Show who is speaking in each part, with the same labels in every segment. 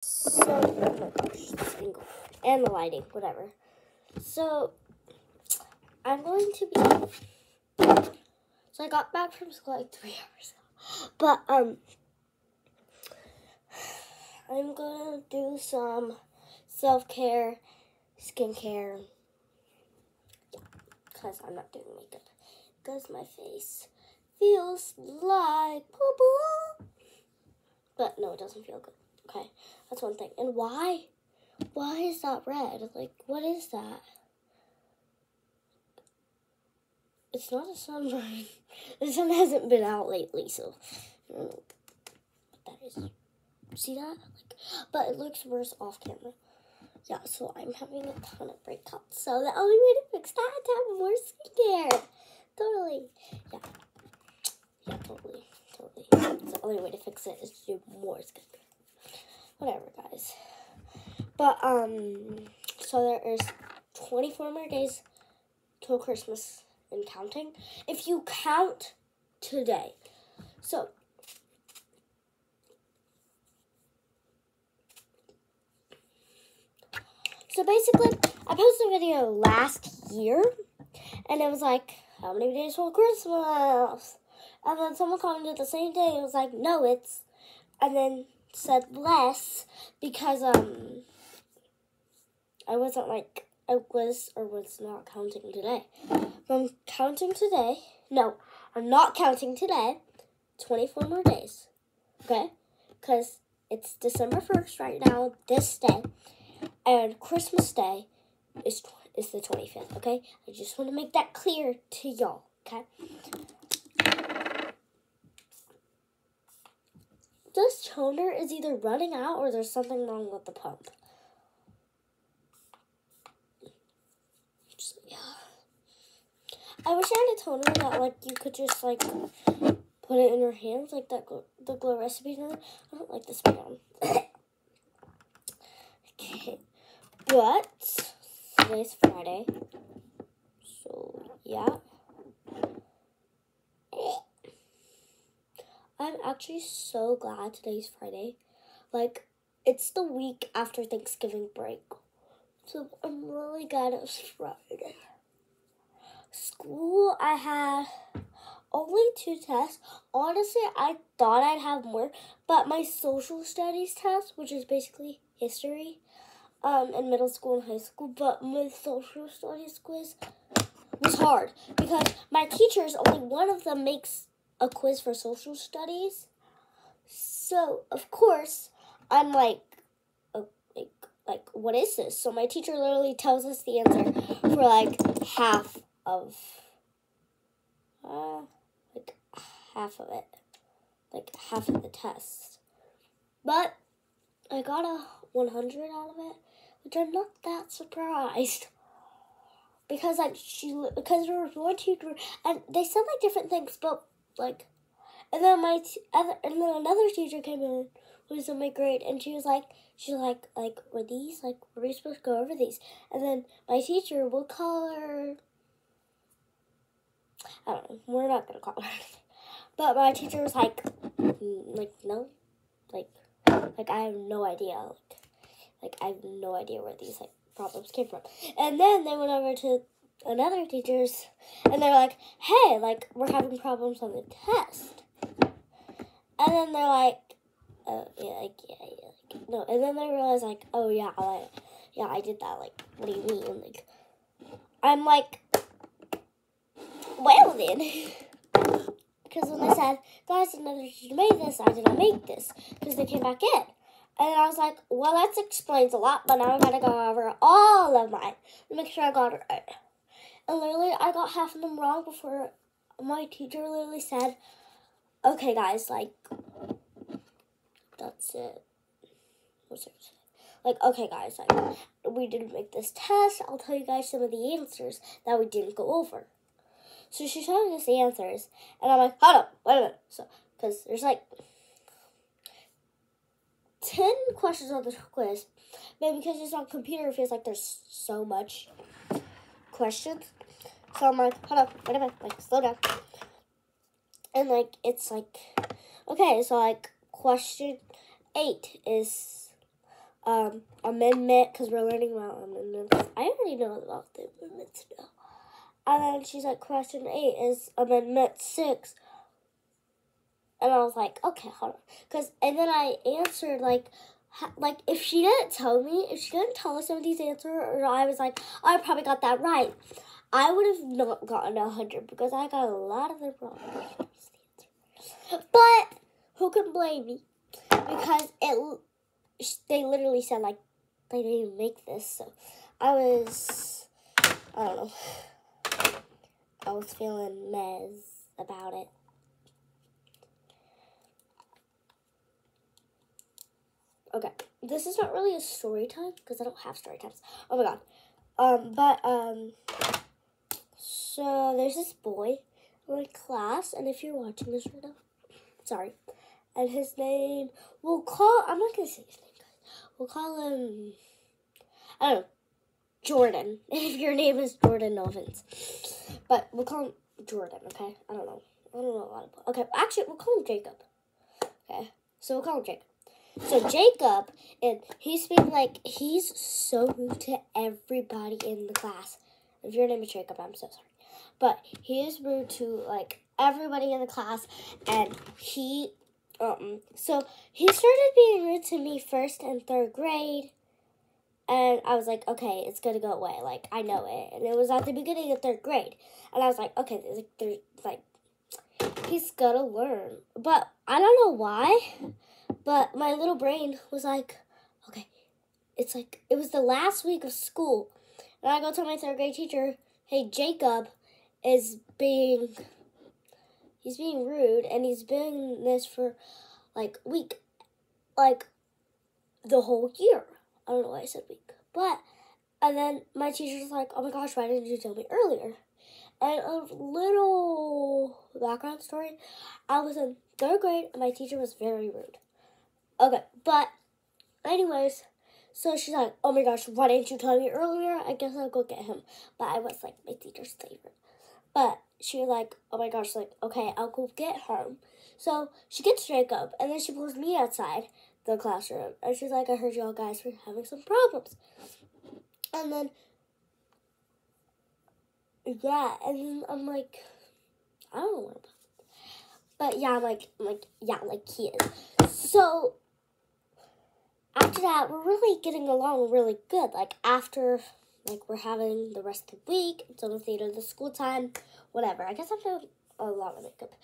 Speaker 1: So, oh my gosh, this angle and the lighting, whatever. So, I'm going to be. So I got back from school like 3 hours ago, but I'm gonna do some self-care, skincare. Yeah, cause I'm not doing makeup, cause my face feels like poo-poo. But no, it doesn't feel good. Okay, that's one thing. And why? Why is that red? Like, what is that? It's not a sunburn. The sun hasn't been out lately, so I don't know what that is. See that? Like, but it looks worse off camera. Yeah, so I'm having a ton of breakouts. So the only way to fix that is to have more skincare. Totally. Yeah, totally. So the only way to fix it is to do more skincare. Whatever, guys. But, so there is 24 more days till Christmas and counting. If you count today. So basically, I posted a video last year, and it was like, how many days till Christmas? And then someone commented the same day, it was like, no, it's, and then said less, because, I wasn't like, I was or was not counting today. I'm counting today. No, I'm not counting today. 24 more days. Okay? Because it's December 1st right now, this day. And Christmas Day is the 25th, okay? I just want to make that clear to y'all, okay? This toner is either running out or there's something wrong with the pump. Just, yeah. I wish I had a toner that, like, you could just, like, put it in your hands, like that, the Glow Recipe toner. I don't like this one. Okay. But today's Friday, so yeah. I'm actually so glad today's Friday. Like, it's the week after Thanksgiving break, so I'm really glad it's Friday. School, I had only 2 tests. Honestly, I thought I'd have more, but my social studies test, which is basically history, in middle school and high school, but my social studies quiz was hard because my teachers, only one of them makes a quiz for social studies. So, of course, I'm like, what is this? So my teacher literally tells us the answer for like half of it, like half of the test. But I got a 100 out of it, which I'm not that surprised. Because because there was one teacher, and they said like different things, but like, and then another teacher came in who was in my grade, and she was like, were we supposed to go over these? And then my teacher, we'll call her, I don't know, we're not gonna call her anything, but my teacher was like no, like I have no idea, like I have no idea where these like problems came from. And then they went over to another teacher's, and they're like, hey, like, we're having problems on the test. And then they're like, no. And then they realize, like, oh, yeah, I did that. Like, what do you mean? Like, I'm like, well, then. Because when they said, guys, another teacher made this, I did not make this. Because they came back in. And I was like, well, that explains a lot, but now I gotta go over all of mine to make sure I got it right. And literally, I got half of them wrong before my teacher literally said, okay, guys, like, that's it. What's it? Like, okay, guys, like, we didn't make this test. I'll tell you guys some of the answers that we didn't go over. So she's showing us the answers, and I'm like, hold up, wait a minute. So, because there's like 10 questions on the quiz, but because it's on computer, it feels like there's so much questions. So I'm like, hold up, wait a minute, like, slow down. And like, it's like, okay, so like, question 8 is amendment, because we're learning about amendments. I already know about the amendments now. And then she's like, question 8 is Amendment 6. And I was like, okay, hold on. And then I answered, like, if she didn't tell me, if she didn't tell us some of these answers, or I was like, oh, I probably got that right, I would have not gotten 100, because I got a lot of them wrong. But who can blame me? Because they literally said, like, they didn't even make this. So I don't know. I was feeling mez about it. Okay, this is not really a story time because I don't have story times. Oh my god. So there's this boy in my class, and if you're watching this right now, sorry. And his name, I'm not gonna say his name, guys. We'll call him, I don't know, Jordan. If your name is Jordan, no offense. But we'll call him Jordan, okay? I don't know a lot about. Okay, actually, we'll call him Jacob. Okay, so we'll call him Jacob. So Jacob, and he's so rude to everybody in the class. If your name is Jacob, I'm so sorry. But he is rude to, like, everybody in the class, and so he started being rude to me first in 3rd grade, and I was like, okay, it's gonna go away, like, I know it, and it was at the beginning of 3rd grade, and I was like, okay, he's gonna learn, but I don't know why, but my little brain was like, okay, it was the last week of school, and I go tell my 3rd grade teacher, hey, Jacob is being rude, and he's been this for, like, week, like, the whole year. I don't know why I said week. And then my teacher's like, oh my gosh, why didn't you tell me earlier? And a little background story, I was in 3rd grade, and my teacher was very rude. Okay, but anyways, so she's like, oh my gosh, why didn't you tell me earlier? I guess I'll go get him. But I was, like, my teacher's favorite. But she was like, oh my gosh, like, okay, I'll go get him. So she gets Jacob, and then she pulls me outside the classroom. And she's like, I heard y'all guys were having some problems. And then, yeah, and then I'm like, I don't know what about it. But yeah, I'm like, he is. So after that, we're really getting along really good. Like, after, like, we're having the rest of the week, it's almost the end of the school time, whatever. I guess I'm doing a lot of makeup.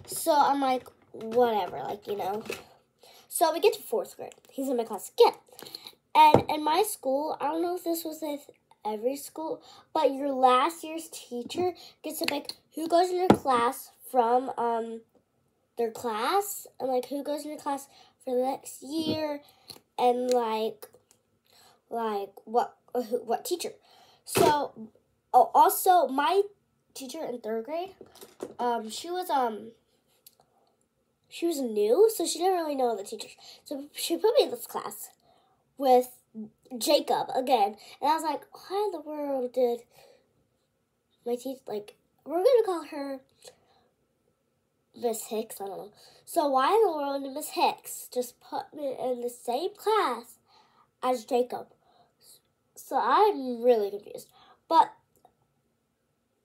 Speaker 1: So I'm like, whatever, like, you know. So we get to 4th grade. He's in my class again. And in my school, I don't know if this was with every school, but your last year's teacher gets to pick who goes in your class from their class, and, like, who goes in your class for the next year, and, like what teacher. So, also, my teacher in 3rd grade, she was new, so she didn't really know the teachers. So she put me in this class with Jacob again, and I was like, why in the world did my teacher, like, we're gonna call her Miss Hicks, I don't know. So why in the world did Miss Hicks just put me in the same class as Jacob? So I'm really confused. But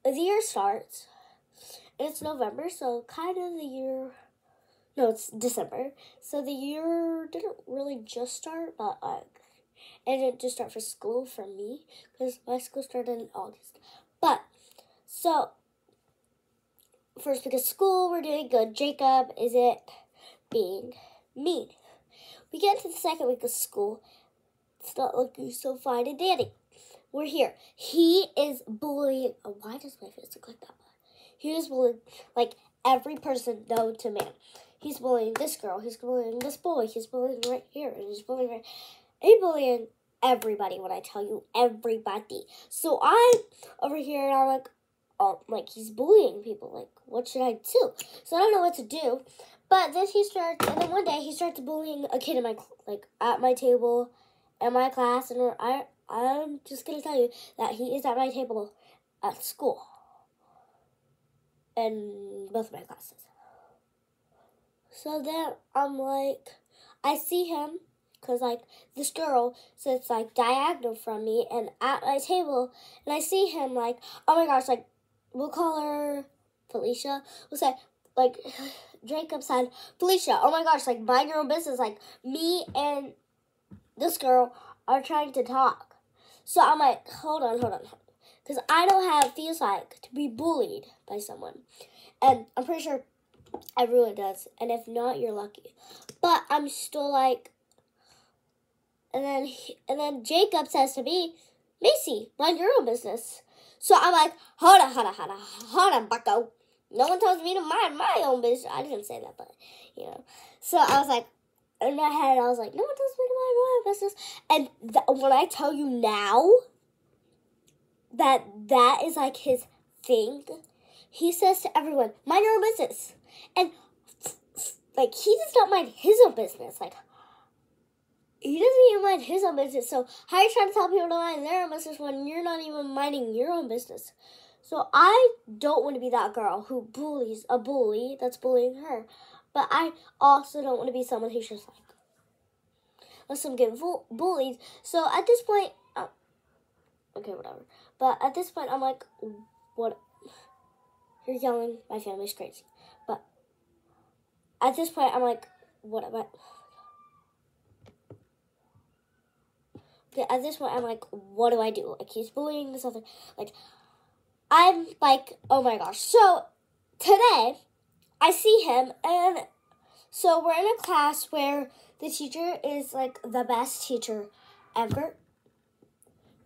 Speaker 1: the year starts, and it's November, so kind of the year, no, it's December. So the year didn't really just start, but it didn't just start for school for me, because my school started in August. But, so, first week of school, we're doing good. Jacob isn't being mean. We get into the 2nd week of school. It's not looking so fine and dandy. We're here. He is bullying. Oh, why does my face look like that? He is bullying, like, every person known to man. He's bullying this girl. He's bullying this boy. He's bullying right here. And he's bullying right. He's bullying everybody when I tell you everybody. So I'm over here and I'm like, oh, like, he's bullying people. Like, what should I do? So I don't know what to do. But then and then one day he starts bullying a kid in my, like, at my table in my class. And I'm just going to tell you that he is at my table at school. In both of my classes. So then I'm like, I see him because, like, this girl sits, like, diagonal from me and at my table, and I see him, like, oh my gosh, like, we'll call her Felicia. We'll say, like, Jacob said, Felicia, oh my gosh, like, mind your own business. Like, me and this girl are trying to talk. So I'm like, hold on. Because I know how it feels like to be bullied by someone. And I'm pretty sure everyone does. And if not, you're lucky. But I'm still like, and then Jacob says to me, Macy, mind your own business. So I'm like, hold on, bucko. No one tells me to mind my own business. I didn't say that, but, you know. So I was like, in my head, I was like, no one tells me to mind my own business. And when I tell you now that is like his thing, he says to everyone, mind your own business. And, like, he does not mind his own business. Like, he doesn't even mind his own business. So how are you trying to tell people to mind their own business when you're not even minding your own business? So I don't want to be that girl who bullies a bully that's bullying her. But I also don't want to be someone who's just like, lets them get bullied. So at this point, okay, whatever. But at this point, I'm like, what? You're yelling, my family's crazy. But at this point, I'm like, what am I? Okay, at this point, I'm like, what do I do? Like, he's bullying or something. Like, I'm like, oh my gosh. So today, I see him, and so we're in a class where the teacher is like the best teacher ever.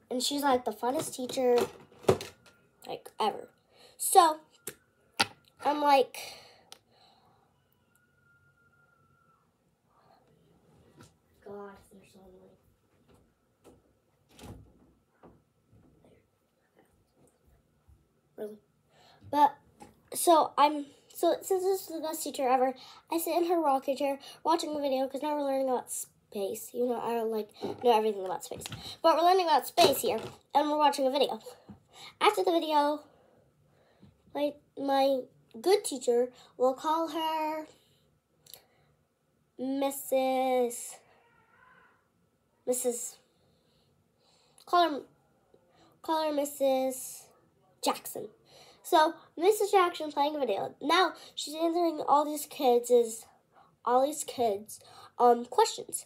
Speaker 1: And she's like the funnest teacher like ever. So I'm like, God, they're so annoying. Really? But so since this is the best teacher ever, I sit in her rocking chair watching a video because now we're learning about space. You know, I don't like know everything about space. But we're learning about space here, and we're watching a video. After the video, my good teacher, will call her call her Mrs. Jackson. So Mrs. Jackson playing a video. Now she's answering all these kids' questions.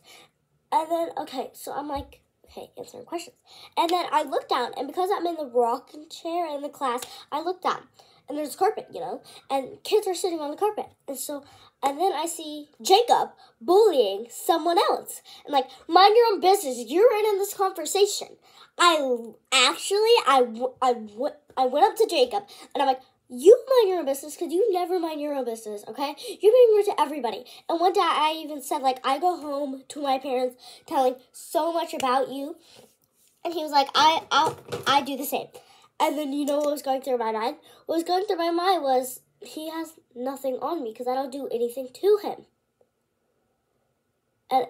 Speaker 1: And then, okay, so I'm like, okay, answering questions. And then I look down, and because I'm in the rocking chair in the class, I look down, and there's carpet, you know, and kids are sitting on the carpet. And then I see Jacob bullying someone else. And like, mind your own business. You're in this conversation. I went up to Jacob, and I'm like, you mind your own business because you never mind your own business, okay? You're being rude to everybody. And one day I even said, like, I go home to my parents telling so much about you. And he was like, I do the same. And then you know what was going through my mind? What was going through my mind was he has nothing on me because I don't do anything to him. And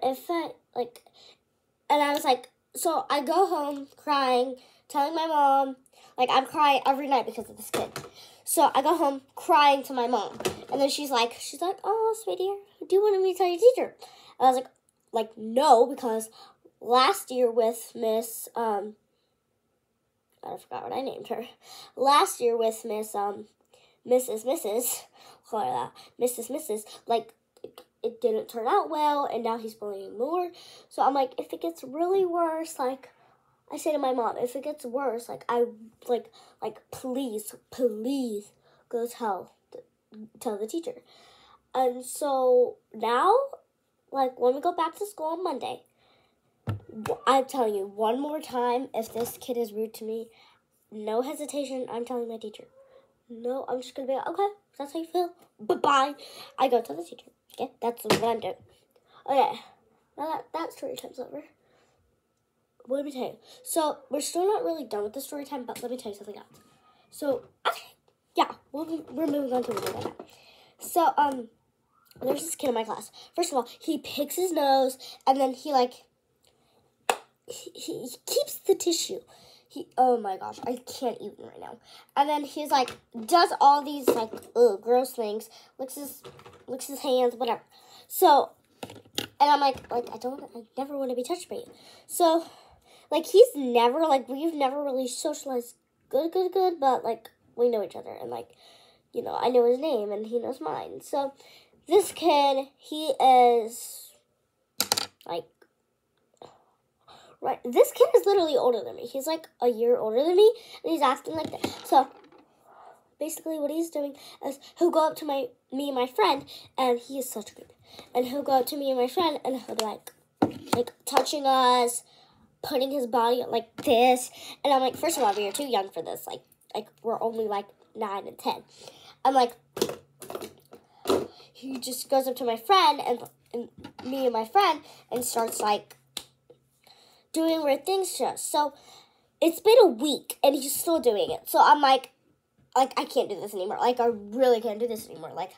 Speaker 1: I was like, so I go home crying, telling my mom, like, I'm crying every night because of this kid. So I go home crying to my mom. And then she's like, oh, sweetie, do you want me to tell your teacher? And I was like, no, because last year with Miss, I forgot what I named her. Last year with Mrs., like, it didn't turn out well, and now he's bullying more. So I'm like, if it gets really worse, like, I say to my mom, if it gets worse, like, please go tell the teacher. And so now, like, when we go back to school on Monday, I'm telling you one more time, if this kid is rude to me, no hesitation, I'm telling my teacher. No, I'm just going to be like, okay, that's how you feel. Bye-bye. I go tell the teacher. Okay, that's what I'm doing. Okay, now that story time's over. Let me tell you. So, we're still not really done with the story time, but let me tell you something else. So, okay, yeah, we're moving on to the video now. So, there's this kid in my class. First of all, he picks his nose, and then he keeps the tissue. Oh my gosh, I can't even right now. And then he's like, does all these like gross things, licks his hands, whatever. So And I'm like, I never want to be touched by you. So, like, he's never, like, we've never really socialized good, but, like, we know each other. And, like, you know, I know his name and he knows mine. So, this kid, he is, like, right, this kid is literally older than me. He's, like, a year older than me, and he's acting like that. So, basically what he's doing is he'll go up to me and my friend, and he is such a good. And he'll go up to me and my friend, and he'll be like touching us, putting his body like this. And I'm like, first of all, we are too young for this. Like we're only like 9 and 10. I'm like, he just goes up to my friend and me and my friend and starts like doing weird things to us. So it's been a week and he's still doing it. So I'm like I can't do this anymore. Like, I really can't do this anymore. Like,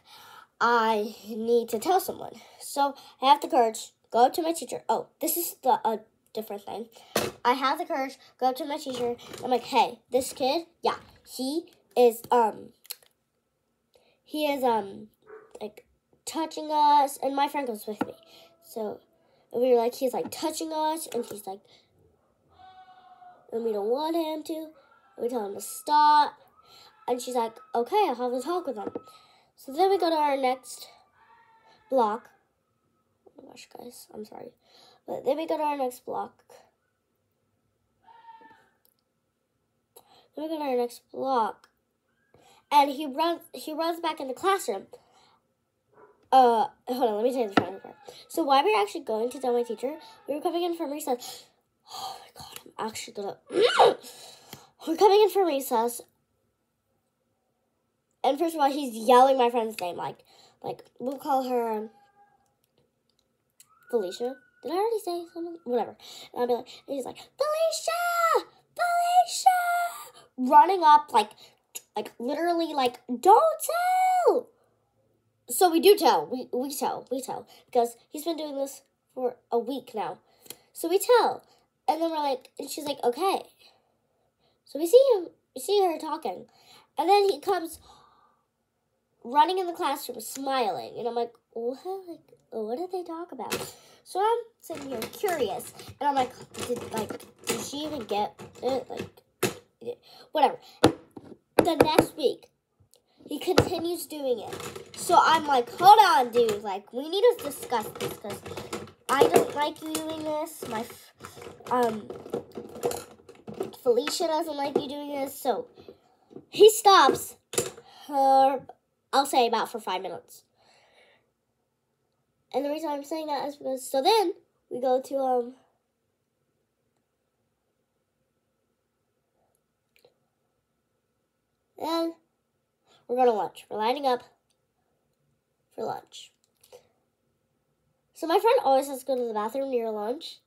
Speaker 1: I need to tell someone. So I have the courage, go up to my teacher. Oh, this is the different thing. I have the courage, go up to my teacher. I'm like, hey, this kid, yeah, he is like touching us, and my friend goes with me. So we were like, he's like touching us, and he's like, and we don't want him to. And we tell him to stop. And she's like, okay, I'll have a talk with him. So then we go to our next block. Oh my gosh, guys, I'm sorry. But then we go to our next block. Then we go to our next block. And he runs back in the classroom. Hold on, let me tell you the funny part. So why we're actually going to tell my teacher, we were coming in from recess. Oh my god, I'm actually gonna... We're coming in from recess. And first of all, he's yelling my friend's name, like we'll call her Felicia. Did I already say something? Whatever. And I'll be like, and he's like, Felicia, running up, like literally, like, don't tell. So we do tell. We tell because he's been doing this for a week now. So we tell, and then we're like, and she's like, okay. So we see her talking, and then he comes running in the classroom, smiling, and I'm like, what did they talk about? So I'm sitting here curious, and I'm like, did she even get it? Like, whatever. The next week, he continues doing it. So I'm like, hold on, dude. Like, we need to discuss this because I don't like you doing this. Felicia doesn't like you doing this. So he stops her. I'll say about for 5 minutes. And the reason I'm saying that is because, so then we go to, and we're going to lunch. We're lining up for lunch. So my friend always has to go to the bathroom near lunch.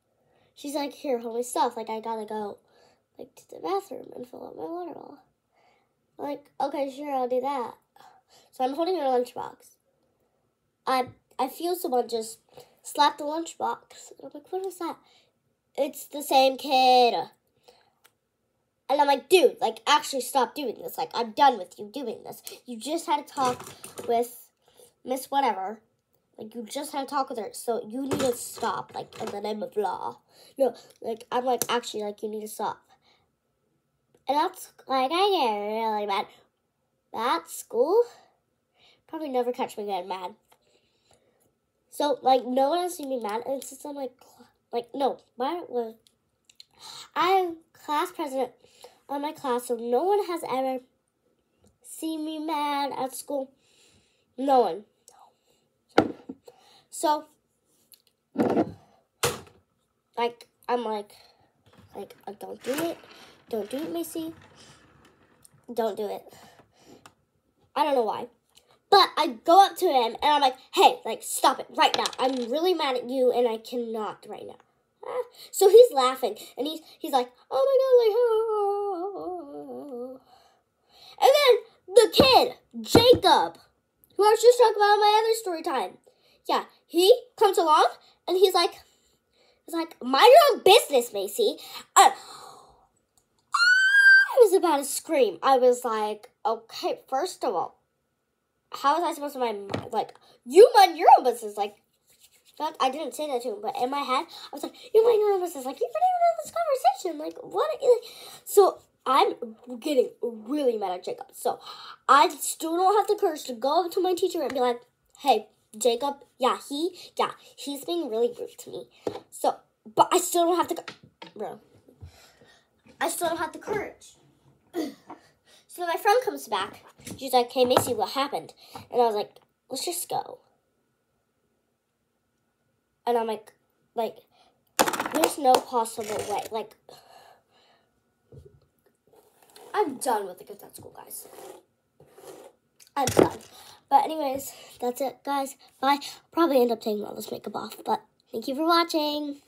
Speaker 1: She's like, here, hold my stuff. Like, I gotta go, like, to the bathroom and fill up my water bottle. I'm like, okay, sure, I'll do that. So I'm holding her lunchbox. I feel someone just slap the lunchbox. And I'm like, what was that? It's the same kid. And I'm like, dude, like, actually stop doing this. Like, I'm done with you doing this. You just had to talk with Miss Whatever. Like, you just had to talk with her. So you need to stop, like, in the name of law. No, like, I'm like, actually, like, you need to stop. And that's, like, I get really mad. That school probably never catch me getting mad. So, like, no one has seen me mad. And it's just, I'm like, no. I'm class president of my class, so no one has ever seen me mad at school. No one. So, like, I'm like, don't do it. Don't do it, Macy. Don't do it. I don't know why. But I go up to him, and I'm like, hey, like, stop it right now. I'm really mad at you, and I cannot right now. So he's laughing, and he's like, oh, my God, like, oh. And then the kid, Jacob, who I was just talking about in my other story time. Yeah, he comes along, and he's like, mind your own business, Macy. I was about to scream. I was like, okay, first of all, how was I supposed to mind, like, you mind your own business? Like, Not, I didn't say that to him, but in my head, I was like, "You're my neurologist." Like, you're not even in this conversation. Like, what? So I'm getting really mad at Jacob. So I still don't have the courage to go up to my teacher and be like, "Hey, Jacob, he's being really rude to me." So, but I still don't have I still don't have the courage. So my friend comes back. She's like, "Hey, Macy, what happened?" And I was like, "Let's just go." And I'm like, there's no possible way. Like, I'm done with the kids at school, guys. I'm done. But anyways, that's it, guys. Bye. Probably end up taking all this makeup off, but thank you for watching.